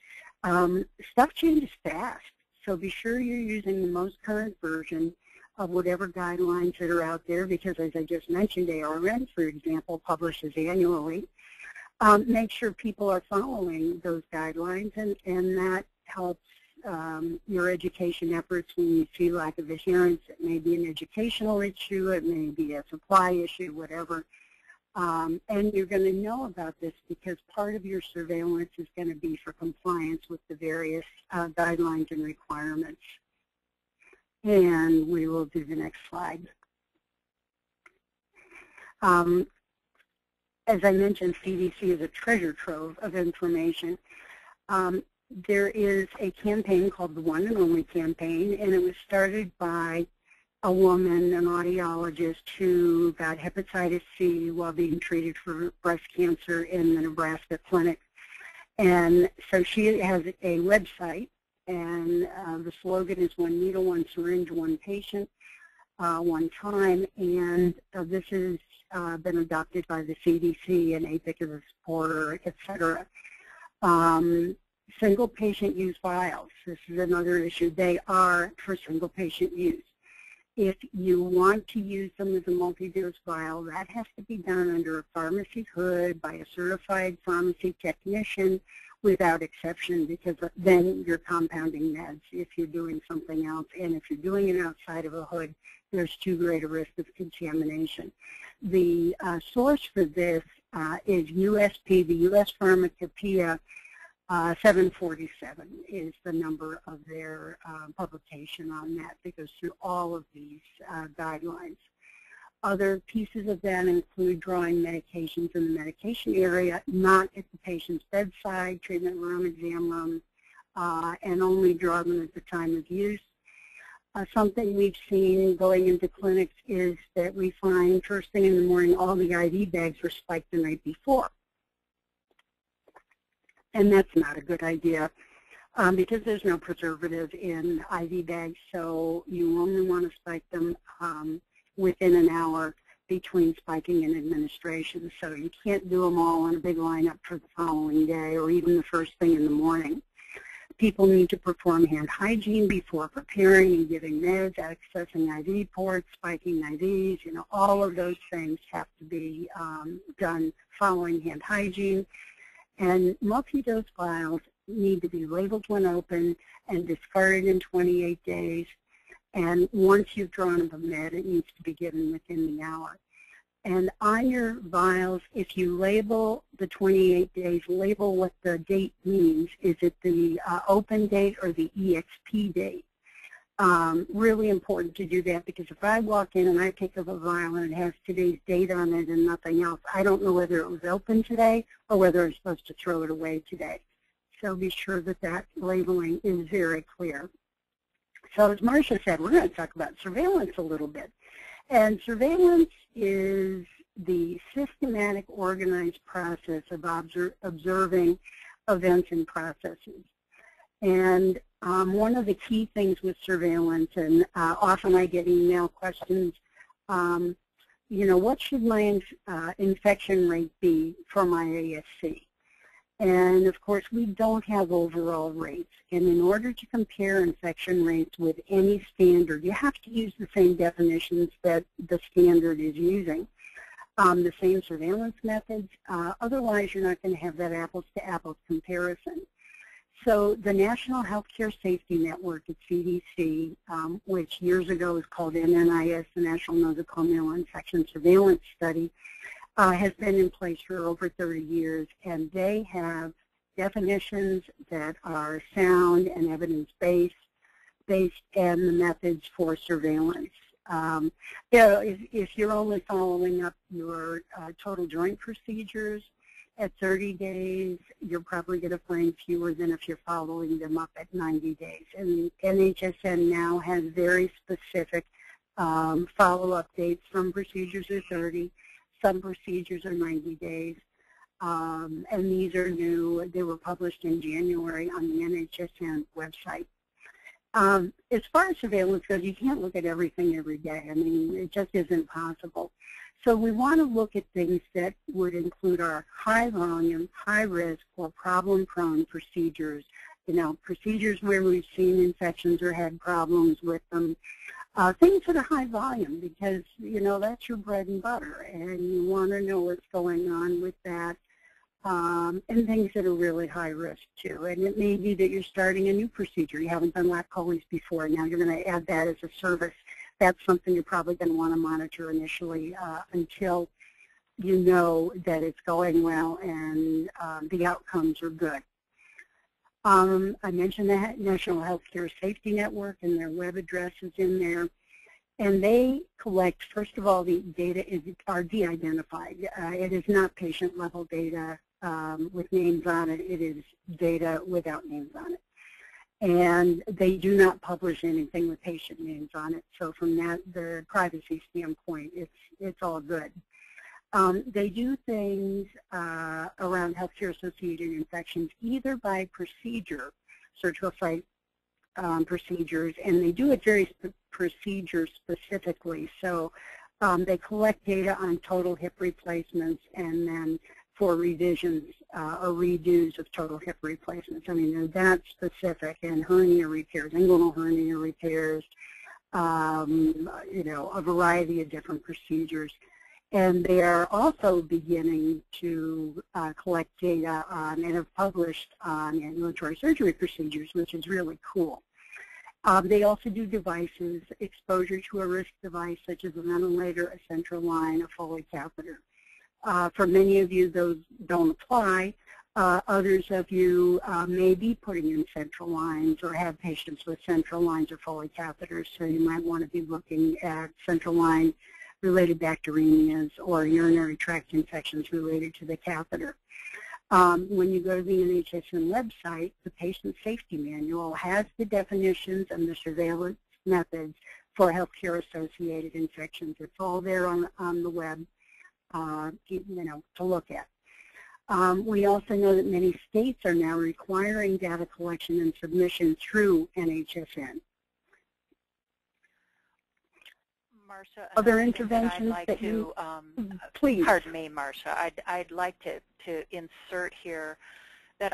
Stuff changes fast. So be sure you're using the most current version of whatever guidelines that are out there, because as I just mentioned, AORN, for example, publishes annually. Make sure people are following those guidelines, and that helps your education efforts when you see lack of adherence. It may be an educational issue, it may be a supply issue, whatever. And you're going to know about this because part of your surveillance is going to be for compliance with the various guidelines and requirements. And we will do the next slide. As I mentioned, CDC is a treasure trove of information. There is a campaign called the One and Only Campaign, and it was started by a woman, an audiologist, who got hepatitis C while being treated for breast cancer in the Nebraska clinic. And so she has a website, and the slogan is one needle, one syringe, one patient, one time. And this has been adopted by the CDC, and APIC is a supporter, et cetera. Single patient use vials. This is another issue. They are for single patient use. If you want to use them as a multi-dose vial, that has to be done under a pharmacy hood by a certified pharmacy technician without exception, because then you're compounding meds if you're doing something else. And if you're doing it outside of a hood, there's too great a risk of contamination. The source for this is USP, the U.S. Pharmacopoeia 747 is the number of their publication on that that goes through all of these guidelines. Other pieces of that include drawing medications in the medication area, not at the patient's bedside, treatment room, exam room, and only draw them at the time of use. Something we've seen going into clinics is that we find first thing in the morning all the IV bags were spiked the night before. And that's not a good idea because there's no preservative in IV bags, so you only want to spike them within an hour between spiking and administration. So you can't do them all in a big lineup for the following day or even the first thing in the morning. People need to perform hand hygiene before preparing and giving meds, accessing IV ports, spiking IVs. You know, all of those things have to be done following hand hygiene. And multi-dose vials need to be labeled when open and discarded in 28 days. And once you've drawn up a med, it needs to be given within the hour. And on your vials, if you label the 28 days, label what the date means. Is it the open date or the EXP date? Really important to do that, because if I walk in and I pick up a vial and it has today's date on it and nothing else, I don't know whether it was open today or whether I'm supposed to throw it away today. So be sure that that labeling is very clear. So as Marcia said, we're going to talk about surveillance a little bit. And surveillance is the systematic, organized process of observing events and processes. And one of the key things with surveillance, and often I get email questions, what should my infection rate be for my ASC? And of course, we don't have overall rates. And in order to compare infection rates with any standard, you have to use the same definitions that the standard is using, the same surveillance methods. Otherwise, you're not going to have that apples-to-apples comparison. So the National Healthcare Safety Network at CDC, which years ago was called NNIS, the National Nosocomial Infection Surveillance Study, has been in place for over 30 years, and they have definitions that are sound and evidence-based, and the methods for surveillance. If you're only following up your total joint procedures at 30 days, you're probably going to find fewer than if you're following them up at 90 days. And NHSN now has very specific follow-up dates. Some procedures are 30. Some procedures are 90 days, and these are new. They were published in January on the NHSN website. As far as surveillance goes, you can't look at everything every day. I mean, it just isn't possible. So we want to look at things that would include our high volume, high risk, or problem-prone procedures. Procedures where we've seen infections or had problems with them. Things that are high volume, because, that's your bread and butter, and you want to know what's going on with that, and things that are really high risk, too. And it may be that you're starting a new procedure. You haven't done lap choles before. Now you're going to add that as a service. That's something you're probably going to want to monitor initially until you know that it's going well and the outcomes are good. I mentioned the National Healthcare Safety Network, and their web address is in there. And they collect, first of all, the data are de-identified. It is not patient-level data with names on it. It is data without names on it. And they do not publish anything with patient names on it. So from the privacy standpoint, it's all good. They do things around healthcare-associated infections either by procedure, surgical site procedures, and they do it very procedure specifically. So they collect data on total hip replacements and then for revisions or redos of total hip replacements. I mean, they're that specific, and hernia repairs, inguinal hernia repairs, a variety of different procedures. And they are also beginning to collect data on and have published on ambulatory surgery procedures, which is really cool. They also do devices, exposure to a risk device such as a ventilator, a central line, a Foley catheter. For many of you, those don't apply. Others of you may be putting in central lines or have patients with central lines or Foley catheters, so you might want to be looking at central line related bacteremias or urinary tract infections related to the catheter. When you go to the NHSN website, the patient safety manual has the definitions and the surveillance methods for healthcare-associated infections. It's all there on the web, to look at. We also know that many states are now requiring data collection and submission through NHSN. Marcia, other interventions that you, please. Pardon me, Marcia. I'd like to insert here that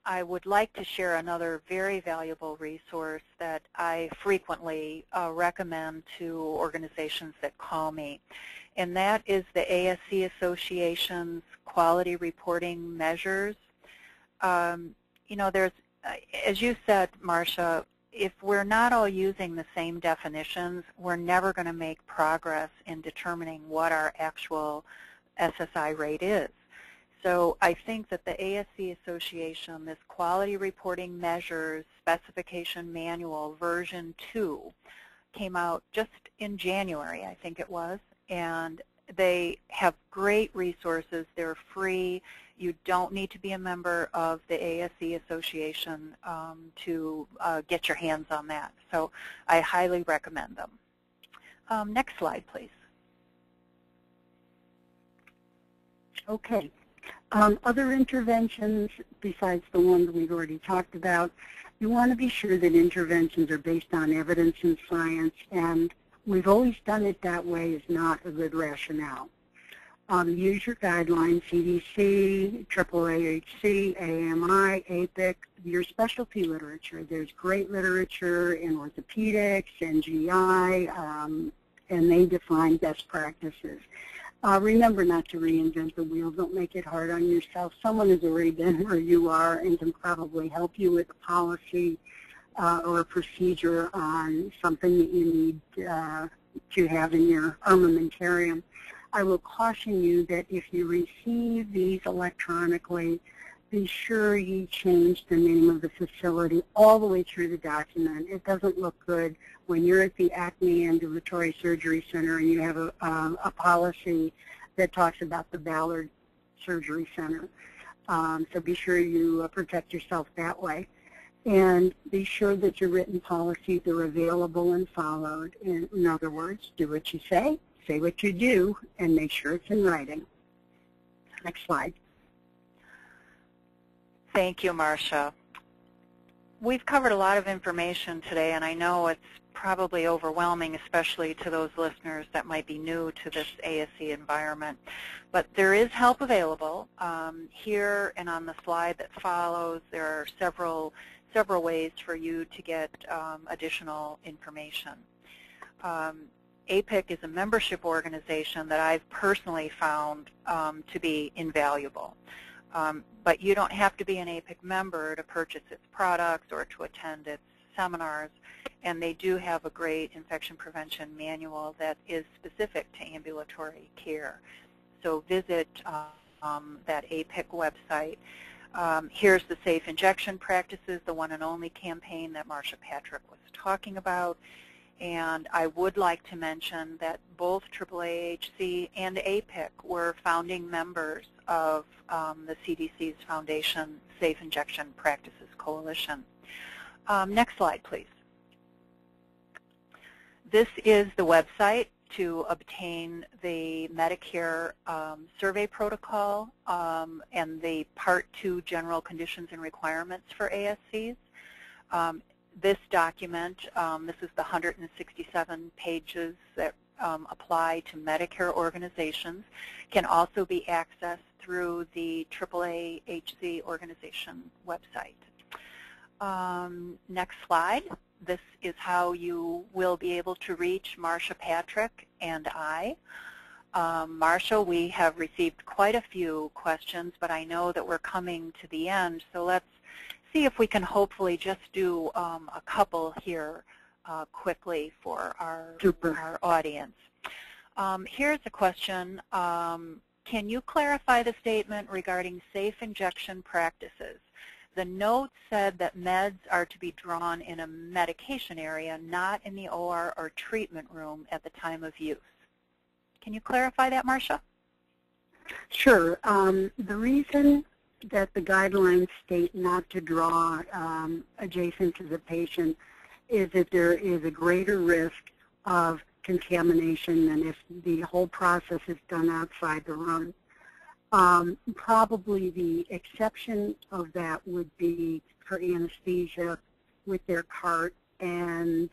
I would like to share another very valuable resource that I frequently recommend to organizations that call me, and that is the ASC Association's quality reporting measures. There's, as you said, Marcia, if we're not all using the same definitions, we're never going to make progress in determining what our actual SSI rate is. So I think that the ASC Association, this Quality Reporting Measures Specification Manual version 2, came out just in January, I think it was, and they have great resources. They're free. You don't need to be a member of the ASC Association to get your hands on that. So I highly recommend them. Next slide, please. Okay. Other interventions besides the ones we've already talked about, you want to be sure that interventions are based on evidence and science and we've always done it that way is not a good rationale. Use your guidelines, CDC, AAAHC, AMI, APIC, your specialty literature. There's great literature in orthopedics and GI, and they define best practices. Remember not to reinvent the wheel. Don't make it hard on yourself. Someone has already been where you are and can probably help you with a policy or a procedure on something that you need to have in your armamentarium. I will caution you that if you receive these electronically, be sure you change the name of the facility all the way through the document. It doesn't look good when you're at the Acme Ambulatory Surgery Center and you have a policy that talks about the Ballard Surgery Center. So be sure you protect yourself that way. And be sure that your written policies are available and followed. In other words, do what you say what you do, and make sure it's in writing. Next slide. Thank you, Marcia. We've covered a lot of information today, and I know it's probably overwhelming, especially to those listeners that might be new to this ASE environment. But there is help available. Here and on the slide that follows, there are several ways for you to get additional information. APIC is a membership organization that I've personally found to be invaluable. But you don't have to be an APIC member to purchase its products or to attend its seminars, and they do have a great infection prevention manual that is specific to ambulatory care. So visit that APIC website. Here's the Safe Injection Practices, the one and only campaign that Marcia Patrick was talking about. And I would like to mention that both AAAHC and APIC were founding members of the CDC's Foundation Safe Injection Practices Coalition. Next slide, please. This is the website to obtain the Medicare survey protocol and the Part 2 General Conditions and Requirements for ASCs. This document, this is the 167 pages that apply to Medicare organizations, can also be accessed through the AAAHC organization website. Next slide. This is how you will be able to reach Marcia Patrick and I. Marcia, we have received quite a few questions, but I know that we're coming to the end, so let's see if we can hopefully just do a couple here quickly for our audience. Here's a question. Can you clarify the statement regarding safe injection practices? The note said that meds are to be drawn in a medication area, not in the OR or treatment room at the time of use. Can you clarify that, Marcia? Sure. The reason that the guidelines state not to draw adjacent to the patient is that there is a greater risk of contamination than if the whole process is done outside the room. Probably the exception of that would be for anesthesia with their cart, and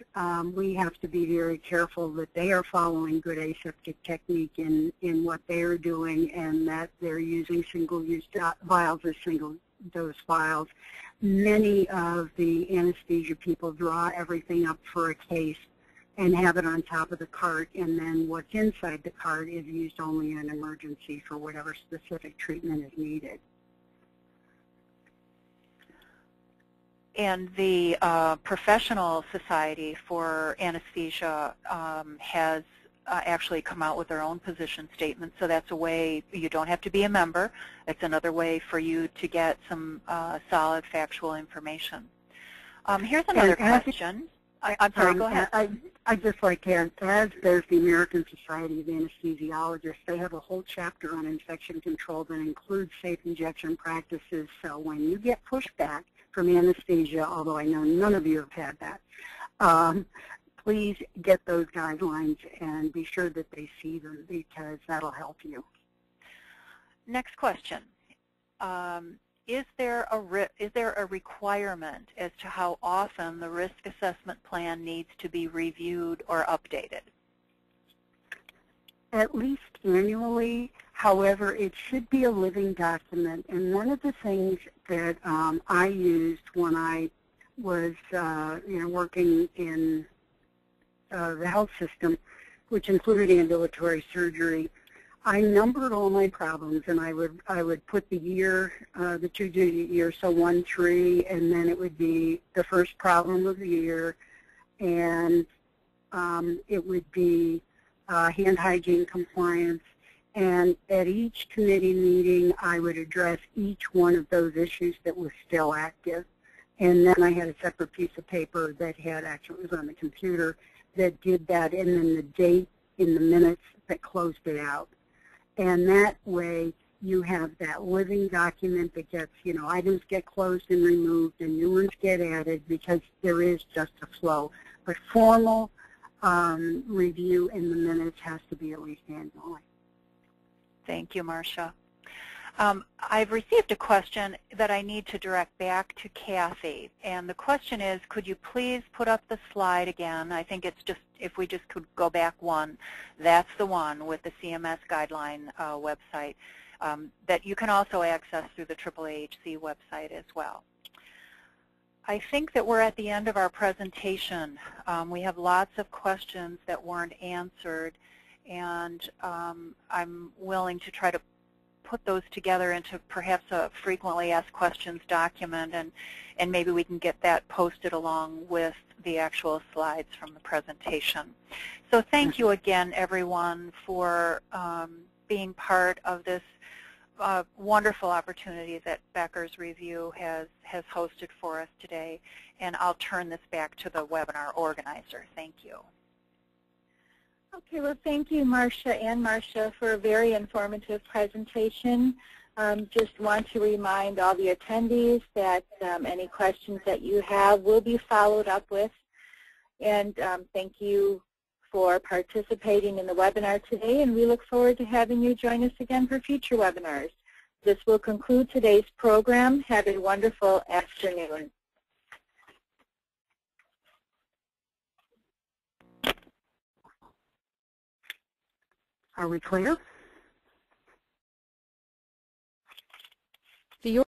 we have to be very careful that they are following good aseptic technique in what they are doing, and that they're using single-use vials or single-dose vials. Many of the anesthesia people draw everything up for a case and have it on top of the cart, and then what's inside the cart is used only in an emergency for whatever specific treatment is needed. And the Professional Society for Anesthesia has actually come out with their own position statement, so that's a way, you don't have to be a member, it's another way for you to get some solid factual information. Here's another question. I'm sorry, go ahead. I'd just like to add, as does the American Society of Anesthesiologists, they have a whole chapter on infection control that includes safe injection practices, so when you get pushback from anesthesia, although I know none of you have had that, please get those guidelines and be sure that they see them, because that'll help you. Next question. Is there a requirement as to how often the risk assessment plan needs to be reviewed or updated? at least annually. However, it should be a living document. And one of the things that I used when I was working in the health system, which included ambulatory surgery, I numbered all my problems, and I would put the year, the 2-digit year, so 1-3, and then it would be the first problem of the year, and it would be hand hygiene compliance. And at each committee meeting, I would address each one of those issues that was still active. And then I had a separate piece of paper that had, actually it was on the computer, that did that, and then the date in the minutes that closed it out. And that way you have that living document that gets, items get closed and removed and new ones get added, because there is just a flow. But formal review in the minutes has to be at least annually. Thank you, Marcia. I've received a question that I need to direct back to Kathy, and the question is, could you please put up the slide again? I think it's just, if we just could go back one, that's the one with the CMS guideline website that you can also access through the AAAHC website as well. I think that we're at the end of our presentation. We have lots of questions that weren't answered, and I'm willing to try to put those together into perhaps a frequently asked questions document, and maybe we can get that posted along with the actual slides from the presentation. So thank you again, everyone, for being part of this wonderful opportunity that Becker's Review has hosted for us today, and I'll turn this back to the webinar organizer. Thank you. Okay, well, thank you, Marcia and Marcia, for a very informative presentation. Just want to remind all the attendees that any questions that you have will be followed up with. And thank you for participating in the webinar today, and we look forward to having you join us again for future webinars. This will conclude today's program. Have a wonderful afternoon. Are we clear?